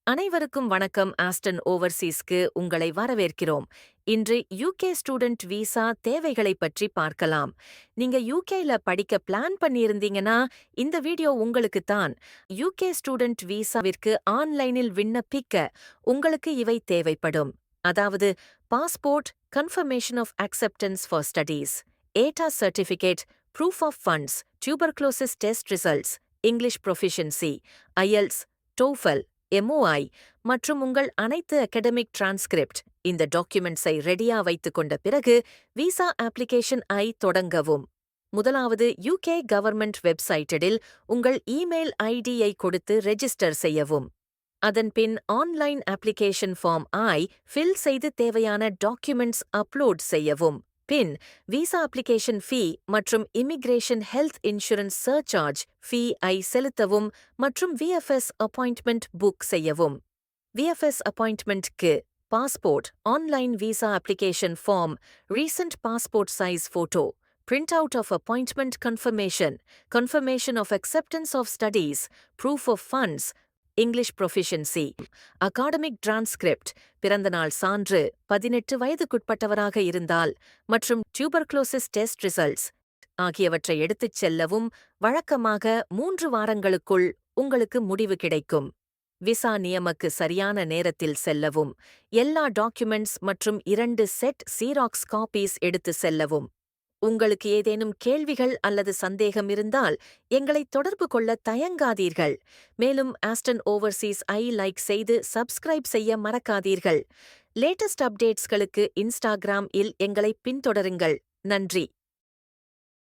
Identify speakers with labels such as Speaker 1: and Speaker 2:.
Speaker 1: அனைவருக்கும் வணக்கம். ஆஸ்டன் ஓவர்சீஸ்க்கு உங்களை வரவேற்கிறோம். இன்று யூகே ஸ்டூடெண்ட் விசா தேவைகளைப் பற்றி பார்க்கலாம். நீங்க யூகேல படிக்க பிளான் பண்ணியிருந்தீங்கன்னா, இந்த வீடியோ உங்களுக்கு தான். யூகே ஸ்டூடெண்ட் விசாவிற்கு ஆன்லைனில் விண்ணப்பிக்க உங்களுக்கு இவை தேவைப்படும். அதாவது passport, confirmation of acceptance for studies, ATAS certificate, proof of funds, tuberculosis test results, English proficiency, IELTS, TOEFL, MOI மற்றும் உங்கள் அனைத்து அகடமிக் டிரான்ஸ்கிரிப்ட். இந்த டாக்குமெண்ட்ஸை ரெடியா வைத்துக் கொண்ட பிறகு விசா அப்ளிகேஷன் ஐ தொடங்கவும். முதலாவது யூகே கவர்மெண்ட் வெப்சைட்டில் உங்கள் இமெயில் ஐடியை கொடுத்து ரெஜிஸ்டர் செய்யவும். அதன்பின் ஆன்லைன் அப்ளிகேஷன் ஃபார்ம் ஐ ஃபில் செய்து தேவையான டாக்குமெண்ட்ஸ் அப்லோட் செய்யவும். பின் விசா அப்ளிகேஷன் ஃபீ மற்றும் immigration health insurance surcharge fee ஐ செலுத்தவும் மற்றும் விஎஃப்எஸ் அப்பாயிண்ட்மெண்ட் புக் செய்யவும். விஎஃப்எஸ் அப்பாயிண்ட்மெண்ட்க்கு passport, online visa application form, recent passport size photo, print out of appointment confirmation, confirmation of acceptance of studies, proof of funds, English proficiency, academic transcript, பிறந்தநாள் சான்று, 18 வயதுக்குட்பட்டவராக இருந்தால் மற்றும் tuberculosis test results ஆகியவற்றை எடுத்துச் செல்லவும். வழக்கமாக 3 வாரங்களுக்குள் உங்களுக்கு முடிவு கிடைக்கும். விசா நியமக்கு சரியான நேரத்தில் செல்லவும். எல்லா டாக்குமெண்ட்ஸ் மற்றும் 2 செட் சீராக்ஸ் காப்பீஸ் எடுத்து செல்லவும். உங்களுக்கு ஏதேனும் கேள்விகள் அல்லது சந்தேகம் இருந்தால் எங்களை தொடர்பு கொள்ள தயங்காதீர்கள். மேலும் ஆஸ்டன் ஓவர்சீஸ் ஐ லைக் செய்து சப்ஸ்கிரைப் செய்ய மறக்காதீர்கள். லேட்டஸ்ட் அப்டேட்ஸ்களுக்கு இன்ஸ்டாகிராம் இல் எங்களை பின்தொடருங்கள். நன்றி.